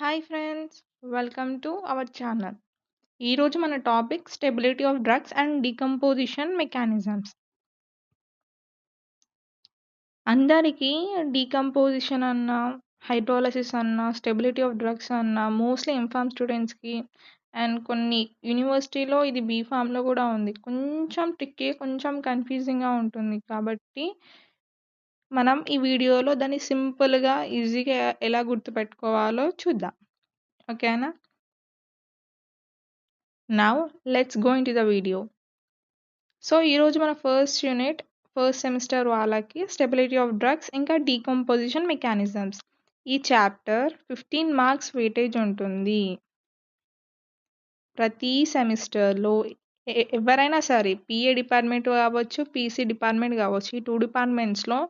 Hi friends, welcome to our channel. ఈరోజు మన topic stability of drugs and decomposition mechanisms. అందరికీ decomposition అన్న, hydrolysis అన్న, స్టెబిలిటీ ఆఫ్ డ్రగ్స్ అన్న మోస్ట్లీ ఎంఫామ్ స్టూడెంట్స్కి అండ్ కొన్ని యూనివర్సిటీలో ఇది బీఫామ్లో కూడా ఉంది. కొంచెం ట్రిక్కీ, కొంచెం కన్ఫ్యూజింగ్గా ఉంటుంది. కాబట్టి మనం ఈ వీడియోలో దాన్ని సింపుల్గా, ఈజీగా ఎలా గుర్తుపెట్టుకోవాలో చూద్దాం. ఓకేనా? Now let's go into the video. So ఈరోజు మన ఫస్ట్ యూనిట్ ఫస్ట్ సెమిస్టర్ వాళ్ళకి స్టెబిలిటీ ఆఫ్ డ్రగ్స్ ఇంకా డీకంపోజిషన్ మెకానిజమ్స్. ఈ చాప్టర్ 15 మార్క్స్ వెయిటేజ్ ఉంటుంది. ప్రతి సెమిస్టర్లో ఎవరైనా సరే పిఏ డిపార్ట్మెంట్ కావచ్చు, పీసీ డిపార్ట్మెంట్ కావచ్చు, ఈ 2 డిపార్ట్మెంట్స్లో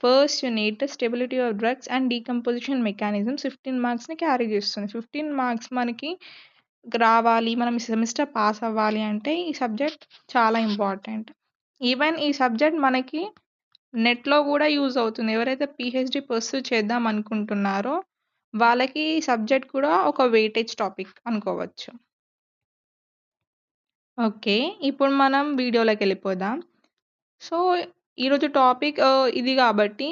first unit stability of drugs and decomposition mechanisms 15 మార్క్స్ని క్యారీ చేస్తుంది. 15 మార్క్స్ మనకి రావాలి, మనం ఈ సెమిస్టర్ పాస్ అవ్వాలి అంటే ఈ సబ్జెక్ట్ చాలా ఇంపార్టెంట్. ఈవెన్ ఈ సబ్జెక్ట్ మనకి నెట్లో కూడా యూజ్ అవుతుంది. ఎవరైతే పిహెచ్డి పర్సూ చేద్దాం అనుకుంటున్నారో వాళ్ళకి ఈ సబ్జెక్ట్ కూడా ఒక వెయిటేజ్ టాపిక్ అనుకోవచ్చు. ఓకే, ఇప్పుడు మనం వీడియోలోకి వెళ్ళిపోదాం. సో ఈరోజు టాపిక్ ఇది కాబట్టి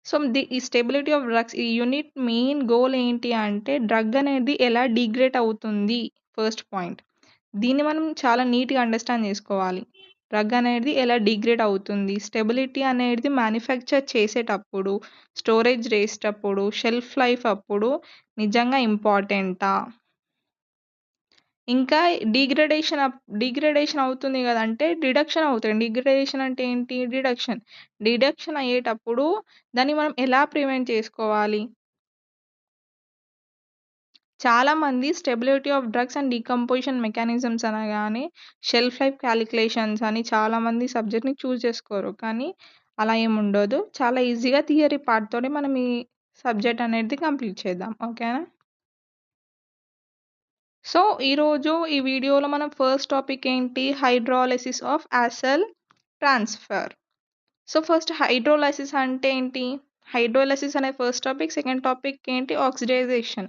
సో ఈ స్టెబిలిటీ ఆఫ్ డ్రగ్స్ ఈ యూనిట్ మెయిన్ గోల్ ఏంటి అంటే డ్రగ్ అనేది ఎలా డిగ్రేడ్ అవుతుంది. ఫస్ట్ పాయింట్ దీన్ని మనం చాలా నీట్గా అండర్స్టాండ్ చేసుకోవాలి. డ్రగ్ అనేది ఎలా డిగ్రేడ్ అవుతుంది, స్టెబిలిటీ అనేది మ్యానుఫ్యాక్చర్ చేసేటప్పుడు, స్టోరేజ్ చేసేటప్పుడు, షెల్ఫ్ లైఫ్ అప్పుడు నిజంగా ఇంపార్టెంటా, ఇంకా డిగ్రేడేషన్ అవుతుంది కదా అంటే డిడక్షన్ అవుతుంది. డిగ్రేడేషన్ అంటే ఏంటి? డిడక్షన్ అయ్యేటప్పుడు దాన్ని మనం ఎలా ప్రివెంట్ చేసుకోవాలి. చాలామంది stability of drugs and decomposition mechanisms అనగానే షెల్ఫ్ లైఫ్ క్యాలిక్యులేషన్స్ అని చాలామంది సబ్జెక్ట్ని చూస్ చేసుకోరు. కానీ అలా ఏముండదు, చాలా ఈజీగా థియరీ పార్ట్తోనే మనం ఈ సబ్జెక్ట్ అనేది కంప్లీట్ చేద్దాం. ఓకేనా? సో ఈరోజు ఈ వీడియోలో మనం ఫస్ట్ టాపిక్ ఏంటి? Hydrolysis of acyl transfer. So first hydrolysis అంటే ఏంటి? హైడ్రోలైసిస్ అనే ఫస్ట్ టాపిక్. సెకండ్ టాపిక్ ఏంటి? ఆక్సిడైజేషన్.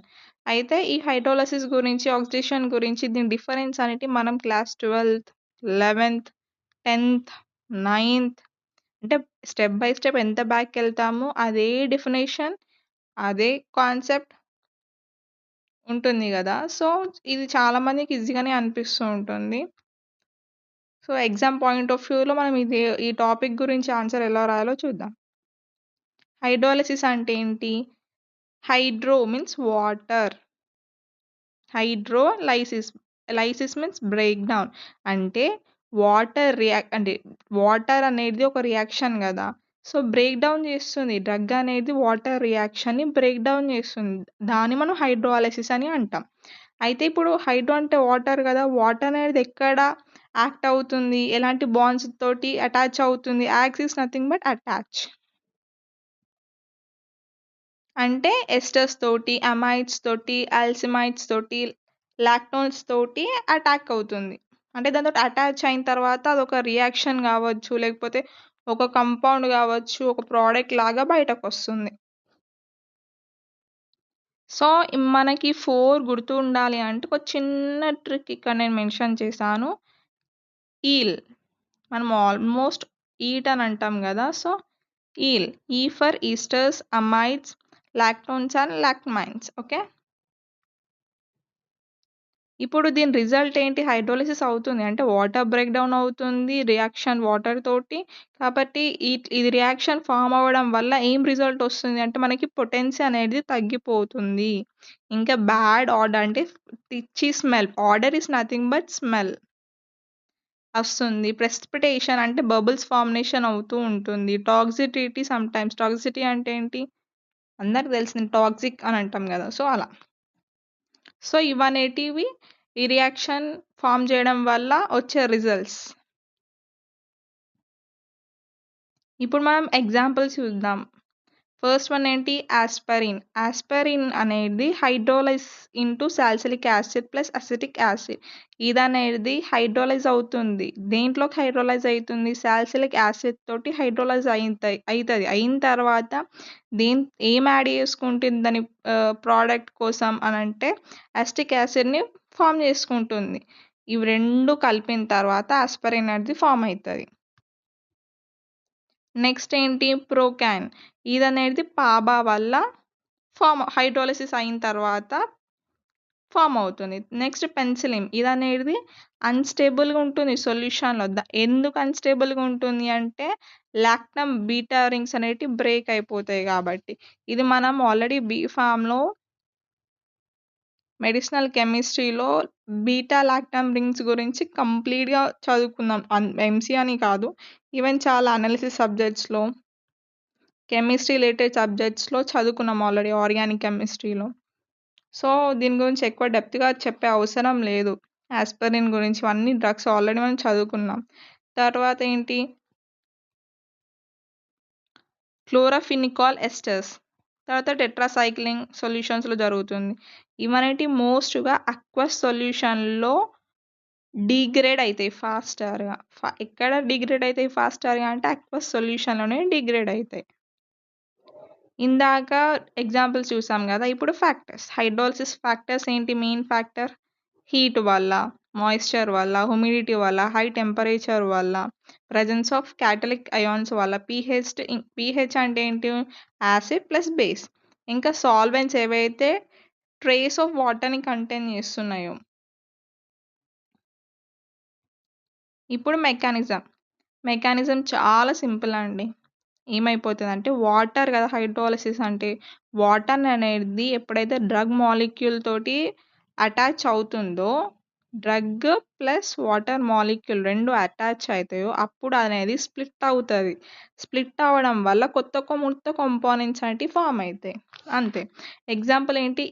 అయితే ఈ హైడ్రోలైసిస్ గురించి, ఆక్సిడేషన్ గురించి, దీని డిఫరెన్స్ అనేది మనం class 12th, 11th, 10th, 9th అంటే స్టెప్ బై స్టెప్ ఎంత బ్యాక్ వెళ్తామో అదే డెఫినేషన్, అదే కాన్సెప్ట్ ఉంటుంది కదా. సో ఇది చాలామందికి ఈజీగానే అనిపిస్తూ ఉంటుంది. సో ఎగ్జామ్ పాయింట్ ఆఫ్ వ్యూలో మనం ఈ టాపిక్ గురించి ఆన్సర్ ఎలా రాయాలో చూద్దాం. హైడ్రాలిసిస్ అంటే ఏంటి? Hydro means water, hydrolysis lysis means break down. అంటే వాటర్ అనేది ఒక రియాక్షన్ కదా. సో బ్రేక్ డౌన్ చేస్తుంది, డ్రగ్ అనేది వాటర్ రియాక్షన్ని బ్రేక్ డౌన్ చేస్తుంది. దాన్ని మనం హైడ్రోలైసిస్ అని అంటాం. అయితే ఇప్పుడు హైడ్రో అంటే వాటర్ కదా, వాటర్ అనేది ఎక్కడ యాక్ట్ అవుతుంది, ఎలాంటి బాండ్స్ తోటి అటాచ్ అవుతుంది? యాక్స్ ఈస్ నథింగ్ బట్ అటాచ్. అంటే ఎస్టర్స్ తోటి, అమైడ్స్ తోటి, ఆల్సిమైడ్స్ తోటి, లాక్టోన్స్ తోటి అటాక్ అవుతుంది. అంటే దాంతో అటాచ్ అయిన తర్వాత అదొక రియాక్షన్ కావచ్చు, లేకపోతే ఒక కంపౌండ్ కావచ్చు, ఒక ప్రోడక్ట్ లాగా బయటకు వస్తుంది. సో మనకి 4 గుర్తు ఉండాలి అంటే ఒక చిన్న ట్రిక్ ఇక్కడ నేను మెన్షన్ చేశాను. ఈల్, మనం ఆల్మోస్ట్ ఈట్ అని అంటాం కదా. సో ఈల్, ఈ for esters, amides, lactones and lactamines. Okay, ఇప్పుడు దీని రిజల్ట్ ఏంటి? హైడ్రోలిసిస్ అవుతుంది అంటే వాటర్ బ్రేక్ డౌన్ అవుతుంది, రియాక్షన్ వాటర్ తోటి. కాబట్టి ఇది రియాక్షన్ ఫామ్ అవ్వడం వల్ల ఏం రిజల్ట్ వస్తుంది అంటే మనకి పొటెన్సీ అనేది తగ్గిపోతుంది. ఇంకా బ్యాడ్ ఆర్డర్ అంటే పిచ్చి smell, order is nothing but smell వస్తుంది. ప్రెసిపిటేషన్ అంటే బబుల్స్ ఫార్మేషన్ అవుతూ ఉంటుంది. టాక్సిసిటీ సమ్టైమ్స్, టాక్సిసిటీ అంటే ఏంటి? అందరికి తెలిసింది, టాక్సిక్ అని అంటాం కదా. సో అలా. సో ఇవనేటివి ఈ రియాక్షన్ ఫామ్ చేయడం వల్ల వచ్చే రిజల్ట్స్. ఇప్పుడు మనం ఎగ్జాంపుల్స్ చూద్దాం. ఫస్ట్ వన్ ఏంటి? ఆస్పరిన్. ఆస్పరిన్ అనేది hydrolyse into salicylic acid plus acetic acid. ఇదనేది హైడ్రోలైజ్ అవుతుంది. దేంట్లోకి హైడ్రోలైజ్ అయితుంది? సాలిసిలిక్ యాసిడ్ తోటి హైడ్రోలైజ్ అయితది. అయిన తర్వాత ఏం యాడ్ చేసుకుంటుంది దాని ప్రోడక్ట్ కోసం అనంటే అసిటిక్ యాసిడ్‌ని ఫార్మ్ చేసుకుంటుంది. ఇవి 2 కలిపిన తర్వాత ఆస్పరిన్ అనేది ఫార్మ్ అయితది. నెక్స్ట్ ఏంటి? ప్రోకాన్. ఇదనేది పాబా వల్ల హైడ్రోలిసిస్ అయిన తర్వాత ఫార్మ్ అవుతుంది. Next penicillin. ఇదనేది అన్‌స్టేబుల్‌గా ఉంటుంది సొల్యూషన్‌లో. ఎందుకు అన్‌స్టేబుల్‌గా ఉంటుంది అంటే లాక్టమ్ బీటా రింగ్స్ అనేటివి బ్రేక్ అయిపోతాయి కాబట్టి. ఇది మనం ఆల్రెడీ బీఫార్మ్‌లో మెడిసినల్ కెమిస్ట్రీలో బీటా లాక్టమ్ రింగ్స్ గురించి కంప్లీట్‌గా చదువుకున్నాం. ఎంసీ అని కాదు. ఈవెన్ చాలా అనాలిసిస్ సబ్జెక్ట్స్‌లో, కెమిస్ట్రీ రిలేటెడ్ సబ్జెక్ట్స్‌లో చదువుకున్నాం ఆల్రెడీ ఆర్గానిక్ కెమిస్ట్రీలో. సో, దీని గురించి ఎక్కువ డెప్త్‌గా చెప్పే అవసరం లేదు. ఆస్పిరిన్ గురించి ఇవన్నీ డ్రగ్స్ ఆల్రెడీ మనం చదువుకున్నాం. తర్వాత ఏంటి? క్లోరాఫినికాల్ ఎస్టర్స్. తర్వాత టెట్రాసైక్లిన్ సొల్యూషన్స్‌లో జరుగుతుంది. ఇవనేటివి మోస్ట్‌గా అక్వస్ సొల్యూషన్‌లో డీగ్రేడ్ అయితాయి ఫాస్టర్‌గా. ఎక్కడ డీగ్రేడ్ అయితాయి ఫాస్టర్‌గా అంటే అక్వస్ సొల్యూషన్‌లోనే డీగ్రేడ్ అయితాయి. ఇందాక ఎగ్జాంపుల్స్ చూసాం గదా! ఇప్పుడు ఫ్యాక్టర్స్. హైడ్రోలిసిస్ ఫ్యాక్టర్స్ ఏంటి మెయిన్ ఫ్యాక్టర్? హీట్ వల్ల, మాయిశ్చర్ వల్ల, హ్యూమిడిటీ వల్ల, హై టెంపరేచర్ వల్ల, ప్రెజెన్స్ ఆఫ్ క్యాటలిక్ అయాన్స్ వల్ల, పీహెచ్ అంటే ఏంటి? Acid plus base. ఇంకా సాల్వెంట్స్ ఏవైతే ట్రేస్ ఆఫ్ వాటర్‌ని కంటైన్ చేస్తున్నాయో. ఇప్పుడు మెకానిజం చాలా సింపుల్ అండి. ఏమైపోతదంటే వాటర్ కదా హైడ్రోలిసిస్ అంటే. వాటర్ అనేది ఎప్పుడైతే డ్రగ్ మాలిక్యూల్ తోటి అటాచ్ అవుతుందో, drug plus water molecule 2 attach అయితాయో అప్పుడు అనేది స్ప్లిట్ అవుతది. స్ప్లిట్ అవ్వడం వల్ల కొత్త కాంపోనెంట్స్ అనేటివి ఫార్మ్ అయితాయి. అంతే. ఎగ్జాంపుల్ ఏంటి?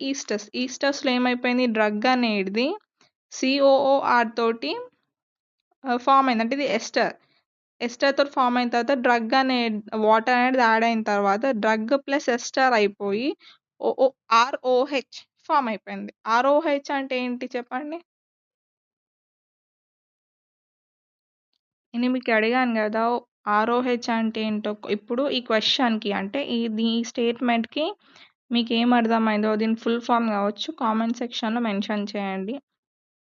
ఈస్టర్స్‌లో ఏమైపోయింది? డ్రగ్ అనేది COOR తోటి ఫార్మ్ అయింది. అంటే ఇది ఎస్టర్‌తో ఫార్మ్ అయిన తర్వాత వాటర్ అనేది యాడ్ అయిన తర్వాత డ్రగ్ ప్లస్ ఎస్టర్ అయిపోయి ROH ఫార్మ్ అయిపోయింది. ROH అంటే ఏంటి చెప్పండి? నేను మీకు అడిగాను గదా! ROH అంటే ఏంటో ఇప్పుడు ఈ క్వెషన్‌కి అంటే ఈ స్టేట్మెంట్‌కి మీకేం అర్థమైందో దీని ఫుల్ ఫార్మ్ కావచ్చు కామెంట్ సెక్షన్‌లో మెన్షన్ చేయండి.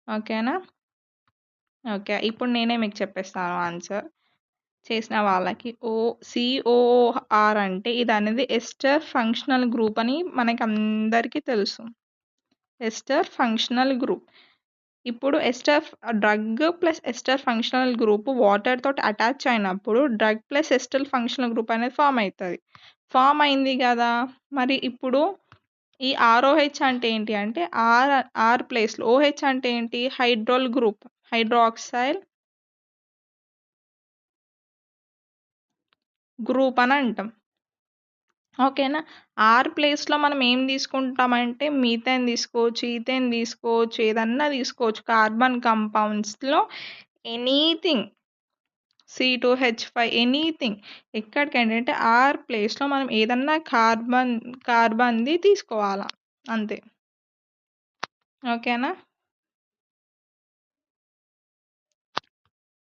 ఓకేనా? ఓకే. ఇప్పుడు నేనే మీకు చెప్పేస్తాను ఆన్సర్. చేసిన వాళ్ళకి. COOR అంటే ఇదనేది ఎస్టర్ ఫంక్షనల్ గ్రూప్ అని మనకందరికీ తెలుసు. Ester functional group. ఇప్పుడు drug plus ester functional group water తోటి అటాచ్ అయినప్పుడు drug plus ester functional group అనేది ఫార్మ్ అయితది. ఫార్మ్ అయింది గదా! మరి ఇప్పుడు ఈ ROH అంటే ఏంటి అంటే R ప్లేస్‌లో OH అంటే ఏంటి? హైడ్రోల్ గ్రూప్. హైడ్రాక్సైల్ గ్రూప్ అని అంటాం. ఓకేనా? ప్లేస్‌లో మనం ఏం తీసుకుంటామంటే మీథేన్ తీసుకోవచ్చు, ఈథేన్ తీసుకోవచ్చు, ఏదన్నా తీసుకోవచ్చు. కార్బన్ కంపౌండ్స్‌లో ఎనీథింగ్ C2H5 ఎనీథింగ్ ఎక్కడికంటే ప్లేస్‌లో మనం ఏదన్నా కార్బన్‌ది తీసుకోవాలా అంతే. ఓకేనా?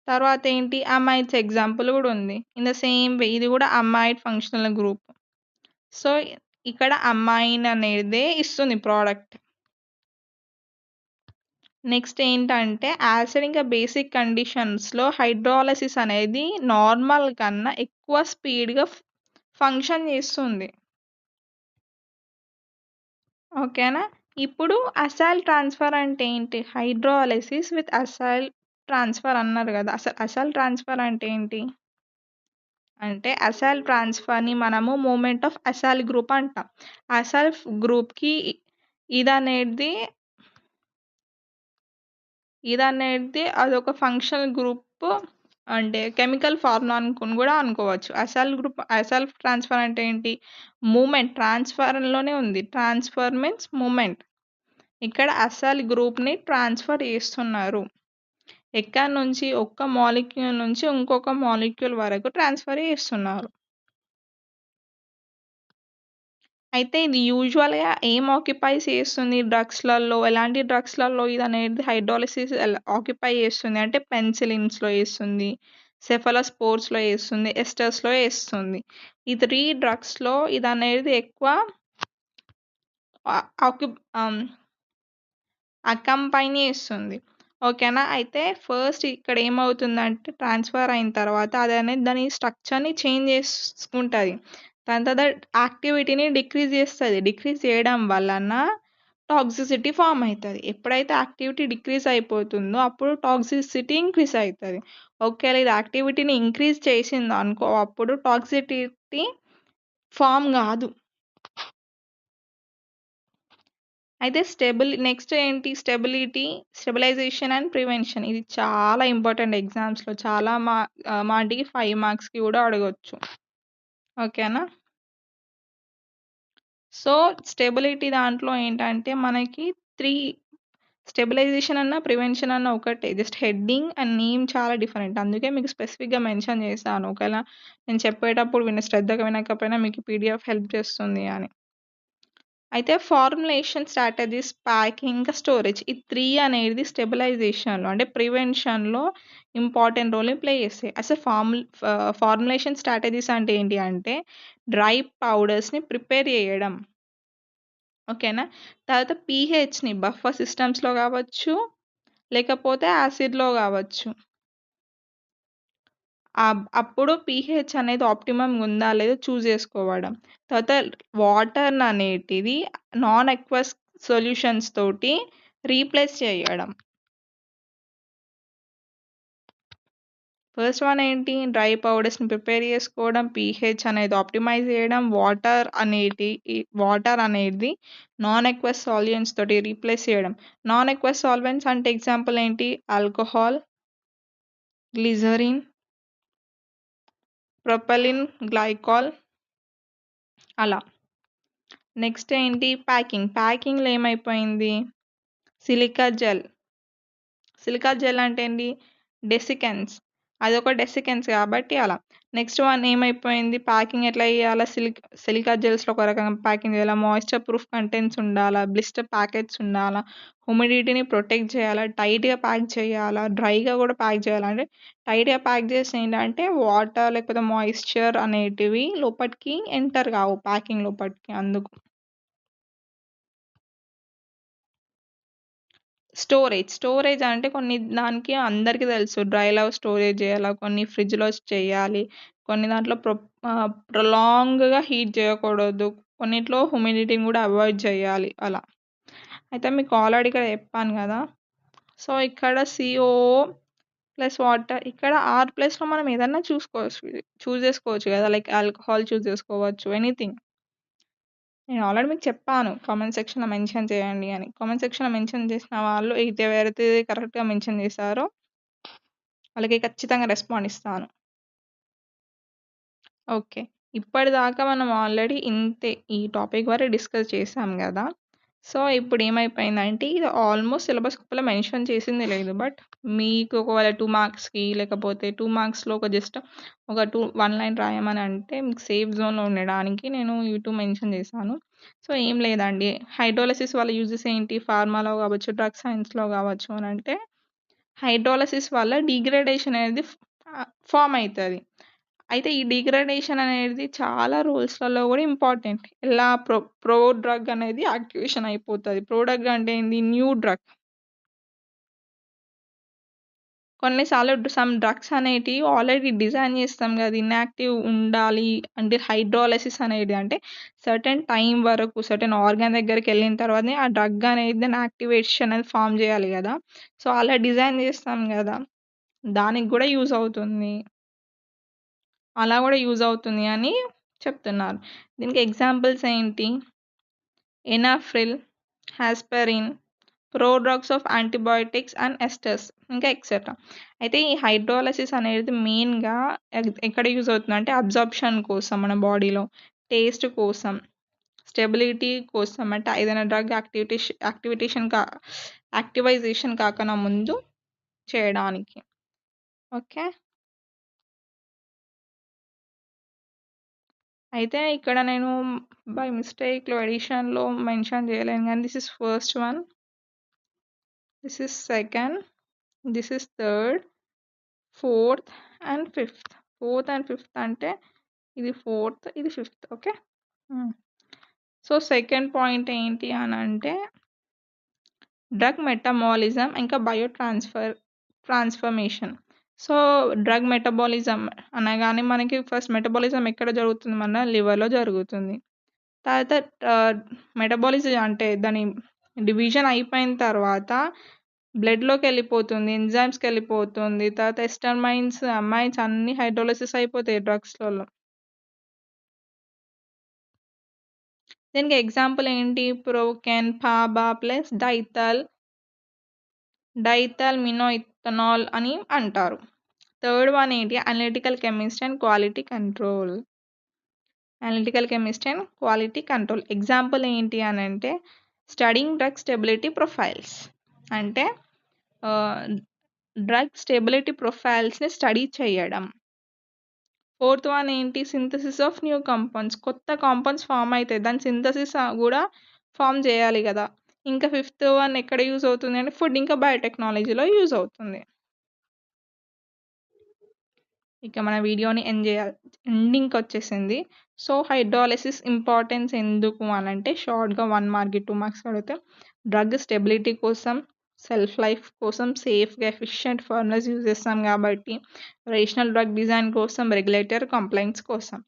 తర్వాత ఏంటి? అమైడ్స్ ఎగ్జాంపుల్ గూడా ఉంది. ఇన్ ద సేమ్ వే ఇది గూడా అమైడ్ ఫంక్షనల్ గ్రూప్. సో, ఇక్కడ అమైన్ అనేదే ఇస్తుంది ప్రోడక్ట్. నెక్స్ట్ ఏంటంటే యాసిడ్ ఇంకా బేసిక్ కండిషన్స్‌లో హైడ్రాలిసిస్ అనేది నార్మల్ కన్నా ఎక్కువ స్పీడ్‌గా ఫంక్షన్ చేస్తుంది. ఓకేనా? ఇప్పుడు అసైల్ ట్రాన్స్‌ఫర్ అంటే ఏంటి? హైడ్రాలిసిస్ విత్ అసైల్ ట్రాన్స్‌ఫర్ అన్నారు గదా! అసైల్ ట్రాన్స్‌ఫర్ అంటే ఏంటి? అంటే అసైల్ ట్రాన్స్‌ఫర్‌ని మనము మూవ్‌మెంట్ ఆఫ్ అసైల్ గ్రూప్ అంటాం. అసైల్ గ్రూప్‌కి ఇదనేది అదొక ఫంక్షనల్ గ్రూప్ అంటే కెమికల్ ఫార్ములా అనుకుని గూడా అనుకోవచ్చు. అసైల్ ట్రాన్స్‌ఫర్ అంటే ఏంటి? మూవ్‌మెంట్ ట్రాన్స్‌ఫర్‌లోనే ఉంది. Transfer means movement. ఇక్కడ అసైల్ గ్రూప్‌ని ట్రాన్స్‌ఫర్ చేస్తున్నారు. ఎక్కడి నుంచి? ఒక మాలిక్యూల్ నుంచి ఇంకొక మాలిక్యూల్ వరకు ట్రాన్స్‌ఫర్ చేస్తున్నారు. అయితే ఇది యూజువల్‌గా ఏం ఆక్యుపైస్ చేస్తుంది డ్రగ్స్‌లలో, ఎలాంటి డ్రగ్స్‌లలో ఇదనేది హైడ్రాలిసిస్ ఆక్యుపై చేస్తుంది అంటే పెన్సిలిన్స్‌లో చేస్తుంది, సెఫాలోస్పోర్స్‌లో చేస్తుంది, ఎస్టర్స్‌లో చేస్తుంది. ఈ 3 డ్రగ్స్‌లో ఇదనేది ఎక్కువ ఆక్యు ఆహ్, అకంపైని చేస్తుంది. ఓకేనా? అయితే ఫస్ట్ ఇక్కడ ఏమవుతుందంటే ట్రాన్స్‌ఫర్ అయిన తర్వాత అదనేది దాని స్ట్రక్చర్‌ని చేంజ్ చేసుకుంటది. దాని తర్వాత యాక్టివిటీని డిక్రీజ్ చేస్తది. డిక్రీజ్ చేయడం వలన టాక్సిసిటీ ఫార్మ్ అయితది. ఎప్పుడైతే యాక్టివిటీ డిక్రీజ్ అయిపోతుందో అప్పుడు టాక్సిసిటీ ఇంక్రీజ్ అయితది. ఒకవేళ ఇది యాక్టివిటీని ఇంక్రీజ్ చేసిందనుకో అప్పుడు టాక్సిసిటీ ఫార్మ్ గాదు. అయితే నెక్స్ట్ ఏంటి స్టెబిలైజేషన్ అండ్ ప్రివెన్షన్. ఇది చాలా ఇంపార్టెంట్ ఎగ్జామ్స్‌లో చాలా మాటికి 5 మార్క్స్‌కి కూడా అడగొచ్చు. ఓకేనా? సో, స్టెబిలిటీ దాంట్లో ఏంటంటే మనకి 3 స్టెబిలైజేషన్ అన్నా, ప్రివెన్షన్ అన్నా ఒకటే. జస్ట్ హెడ్డింగ్ అండ్ నేమ్ చాలా డిఫరెంట్. అందుకే మీకు స్పెసిఫిక్‌గా మెన్షన్ చేశాను. ఒకవేళ నేను చెప్పేటప్పుడు శ్రద్ధగా వినకపోయినా మీకు పీడీఎఫ్ హెల్ప్ చేస్తుంది అని. అయితే ఫార్ములేషన్ స్ట్రాటజీస్, ప్యాకింగ్, ఇంకా స్టోరేజ్ ఈ 3 అనేది స్టెబిలైజేషన్‌లో అంటే ప్రివెన్షన్‌లో ఇంపార్టెంట్ రోల్‌ని ప్లే చేస్తాయి. అసలు ఫార్ములేషన్ స్ట్రాటజీస్ అంటే ఏంటి అంటే డ్రై పౌడర్స్‌ని ప్రిపేర్ చేయడం. ఓకేనా? తర్వాత పీహెచ్‌ని బఫర్ సిస్టమ్స్‌లో కావచ్చు, లేకపోతే యాసిడ్‌లో కావచ్చు. అప్పుడు పీహెచ్ అనేది ఆప్టిమమ్‌గా ఉందా లేదా చూజ్ చేసుకోవడం. తర్వాత వాటర్‌ననేటిది నాన్ అక్వస్ సొల్యూషన్స్ తోటి రీప్లేస్ చేయడం. ఫస్ట్ వన్ ఏంటి? డ్రై పౌడర్స్‌ని ప్రిపేర్ చేసుకోవడం, పీహెచ్ అనేది ఆప్టిమైజ్ చేయడం, వాటర్ అనేది నాన్ అక్వస్ సాల్వెంట్స్ తోటి రీప్లేస్ చేయడం. నాన్ అక్వస్ సాల్వెంట్స్ అంటే ఎగ్జాంపుల్ ఏంటి? ఆల్కహాల్, గ్లిజరిన్, ప్రొపలిన్ గ్లైకాల్ అలా. నెక్స్ట్ ఏంటి? ప్యాకింగ్‌లో ఏమైపోయింది? Silica gel. సిలికా జెల్ అంటే ఏంటి? డెసికెన్స్. అదొక డెసికెన్స్ కాబట్టి అలా. నెక్స్ట్ వన్ ఏమైపోయింది? ప్యాకింగ్ ఎట్లా చేయాలా? సిలికా జెల్స్‌లో ఒక రకంగా ప్యాకింగ్ చేయాలా? మాయిశ్చర్ ప్రూఫ్ కంటెంట్స్ ఉండాలా? బ్లిస్టర్ ప్యాకెట్స్ ఉండాలా? హ్యూమిడిటీని ప్రొటెక్ట్ చేయాలా? టైట్‌గా ప్యాక్ చేయాలా? డ్రైగా కూడా ప్యాక్ చేయాలా? అంటే టైట్‌గా ప్యాక్ చేస్తే ఏంటంటే వాటర్ లేకపోతే మాయిశ్చర్ అనేటివి లోపటికి ఎంటర్ కావు ప్యాకింగ్ లోపటికి అందుకు. స్టోరేజ్ అంటే దానికి అందరికీ తెలుసు. డ్రైలో స్టోరేజ్ చేయాలా, కొన్ని ఫ్రిడ్జ్‌లో చేయాలి. కొన్ని దాంట్లో ప్రొలాంగ్‌గా హీట్ చేయకూడదు. కొన్నిట్లో హ్యూమిడిటీని కూడా అవాయిడ్ చేయాలి అలా. అయితే మీకు ఆల్రెడీ ఇక్కడ చెప్పాను కదా! సో, ఇక్కడ సిఓఓ ప్లస్ వాటర్ ఇక్కడ ఆర్ ప్లస్‌లో మనం ఏదన్నా చూజ్ చేసుకోవచ్చు కదా! లైక్ ఆల్కహాల్ చూజ్ చేసుకోవచ్చు. ఎనీథింగ్. నేను ఆల్రెడీ మీకు చెప్పాను. కామెంట్ సెక్షన్‌లో మెన్షన్ చేయండి అని. కామెంట్ సెక్షన్‌లో మెన్షన్ చేసిన వాళ్ళు ఎవరైతే కరెక్ట్‌గా మెన్షన్ చేశారో వాళ్ళకి ఖచ్చితంగా రెస్పాండ్ ఇస్తాను. ఓకే. ఇప్పటిదాకా మనం ఆల్రెడీ ఇంతే. ఈ టాపిక్ వరకు డిస్కస్ చేశాం గదా! సో, ఇప్పుడేమైపోయిందంటే ఇది ఆల్మోస్ట్ సిలబస్ బుక్‌లో మెన్షన్ చేసింది లేదు. బట్ మీకు ఒకవేళ 2 మార్క్స్‌కి లేకపోతే 2 మార్క్స్‌లో జస్ట్ ఒక 1 లైన్ రాయమని అంటే మీకు సేఫ్ జోన్‌లో ఉండడానికి నేను ఈ 2 మెన్షన్ చేశాను. సో, ఏం లేదండి. హైడ్రాలిసిస్ వల్ల యూజెస్ ఏంటి? ఫార్మాలో కావచ్చు, డ్రగ్ సైన్స్‌లో కావచ్చు అనంటే హైడ్రాలిసిస్ వల్ల డీగ్రేడేషన్ అనేది ఫార్మ్ అయితది. అయితే ఈ డీగ్రేడేషన్ అనేది చాలా రూల్స్‌లలో కూడా ఇంపార్టెంట్. ఎలా ప్రో డ్రగ్ అనేది యాక్టివేషన్ అయిపోతది. ప్రో డ్రగ్ అంటే ఏంది? New drug. కొన్నిసార్లు సమ్ డ్రగ్స్ అనేటివి ఆల్రెడీ డిజైన్ చేస్తాం కదా! ఇన్‌యాక్టివ్ ఉండాలి అంటే హైడ్రాలిసిస్ అనేది అంటే సర్టెన్ టైమ్ వరకు సర్టెన్ ఆర్గాన్ దగ్గరికెళ్ళిన తర్వాతనే ఆ డ్రగ్ అనేది దాని యాక్టివేషన్ అనేది ఫార్మ్ చేయాలి కదా! సో, అలా డిజైన్ చేస్తాం కదా! దానికి కూడా యూజ్ అవుతుంది. అలా కూడా యూజ్ అవుతుంది అని చెప్తున్నారు. దీనికి ఎగ్జాంపుల్స్ ఏంటి? ఎనాఫ్రిల్, aspirin, prodrugs of antibiotics and esters ఇంకా ఎక్సెట్రా. అయితే ఈ హైడ్రాలిసిస్ అనేది మెయిన్‌గా ఎక్కడ యూజ్ అవుతుందంటే అబ్జార్ప్షన్ కోసం మన బాడీలో, టేస్ట్ కోసం, స్టెబిలిటీ కోసం అంటే ఏదైనా డ్రగ్ యాక్టివైజేషన్ కాకన్నా ముందు చేయడానికి. ఓకే. అయితే ఇక్కడ నేను బై మిస్టేక్‌లో ఎడిషన్‌లో మెన్షన్ చేయలేను గానీ this is first one, this is second, this is third, fourth and fifth. Fourth and fifth అంటే ఇది ఫోర్త్, ఇది fifth. Okay. So second point ఏంటి అనంటే డ్రగ్ మెటబాలిజం ఇంకా ట్రాన్స్ఫర్మేషన్. సో డ్రగ్ మెటబాలిజం అనగానే మనకి ఫస్ట్ మెటబాలిజం ఎక్కడ జరుగుతుంది? మన లివర్‌లో జరుగుతుంది. తర్వాత మెటబాలిజం అంటే దాని డివిజన్ అయిపోయిన తర్వాత బ్లడ్‌లోకెళ్ళిపోతుంది, ఎంజైమ్స్‌కెళ్ళిపోతుంది. తర్వాత ఎస్టర్మైన్స్, అమైన్స్ అన్నీ హైడ్రోలిసిస్ అయిపోతాయి డ్రగ్స్‌లలో. దీనికి ఎగ్జాంపుల్ ఏంటి? ప్రోకెన్, పాబా ప్లస్ డైథైల్మినోఇథనాల్ అని అంటారు. థర్డ్ వన్ ఏంటి? Analytical chemistry and quality control. Example ఏంటి అనంటే స్టడీయింగ్ డ్రగ్ స్టెబిలిటీ ప్రొఫైల్స్. అంటే డ్రగ్ స్టెబిలిటీ ప్రొఫైల్స్‌ని స్టడీ చేయడం. ఫోర్త్ వన్ ఏంటి? Synthesis of new compounds. కొత్త కాంపౌండ్స్ ఫార్మ్ అయితాయి. దాని సింథసిస్ కూడా ఫార్మ్ చేయాలి కదా! ఇంకా ఫిఫ్త్ వన్ ఎక్కడ యూజ్ అవుతుంది అంటే ఫుడ్ ఇంకా బయోటెక్నాలజీలో యూజ్ అవుతుంది. ఇక మన వీడియోని ఎండింగ్‌కి వచ్చేసింది. సో హైడ్రాలిసిస్ ఇంపార్టెన్స్ ఎందుకు అనంటే షార్ట్‌గా 1 మార్క్‌కి 2 మార్క్స్ అడిగితే డ్రగ్ స్టెబిలిటీ కోసం, సెల్ఫ్ లైఫ్ కోసం, సేఫ్‌గా ఎఫిషియెంట్ ఫార్ములాస్ యూజ్ చేస్తాం కాబట్టి, రేషనల్ డ్రగ్ డిజైన్ కోసం, రెగ్యులేటరీ కంప్లైంట్స్ కోసం.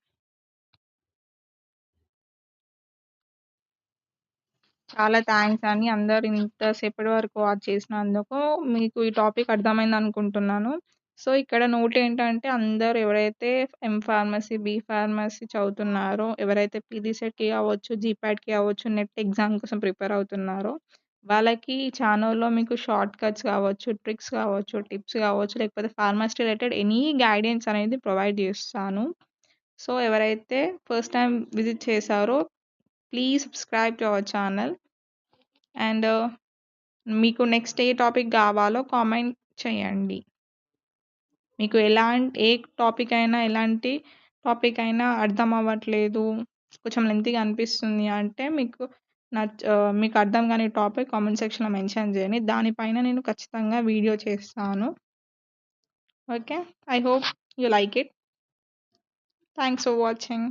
చాలా థ్యాంక్స్ అండి. అందరూ ఇంతసేపటి వరకు వాచ్ చేసినందుకు. మీకు ఈ టాపిక్ అర్థమైంది అనుకుంటున్నాను. సో ఇక్కడ నోట్ ఏంటంటే అందరూ ఎవరైతే ఫార్మసీ, ఫార్మసీ చదువుతున్నారో, ఎవరైతే పీజీ సెట్‌కి కావచ్చు, జీపాట్‌కి కావచ్చు, నెట్ ఎగ్జామ్ కోసం ప్రిపేర్ అవుతున్నారో వాళ్ళకి ఈ ఛానల్‌లో మీకు షార్ట్ కట్స్ కావచ్చు, ట్రిక్స్ కావచ్చు, టిప్స్ కావచ్చు, లేకపోతే ఫార్మసీ రిలేటెడ్ ఎనీ గైడెన్స్ అనేది ప్రొవైడ్ చేస్తాను. సో ఎవరైతే ఫస్ట్ టైం విజిట్ చేశారో please subscribe to our channel. And మీకు నెక్స్ట్ ఏ టాపిక్ కావాలో కామెంట్ చేయండి. మీకు ఏ టాపిక్ అయినా, ఎలాంటి టాపిక్ అయినా అర్థం అవ్వట్లేదు, కొంచెం లెంతీగా అనిపిస్తుంది అంటే మీకు అర్థం కాని టాపిక్ కామెంట్ సెక్షన్‌లో మెన్షన్ చేయండి. దానిపైన నేను ఖచ్చితంగా వీడియో చేస్తాను. Okay. I hope you like it. Thanks for watching.